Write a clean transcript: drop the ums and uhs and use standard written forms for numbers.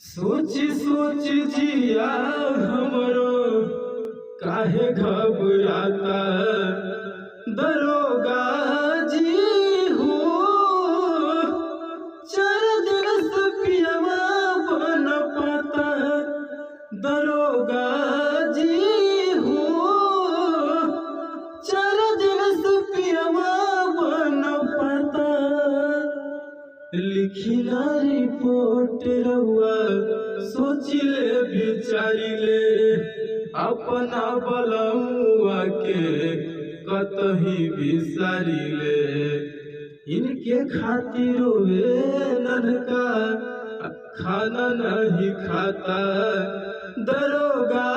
सोच सोच जिया हमरो काहे घबराता दरोगा जी हो। चार दिन से पियवा बन पाता दरोगा जी हो। चार दिन से पियवा बन पाता लिखिला रिपोर्ट रहुआ सोचिले विचारिले अपना बलमुआ के कतही बिसारिले। इनके खातिर वे ननका खाना नहीं खाता दरोगा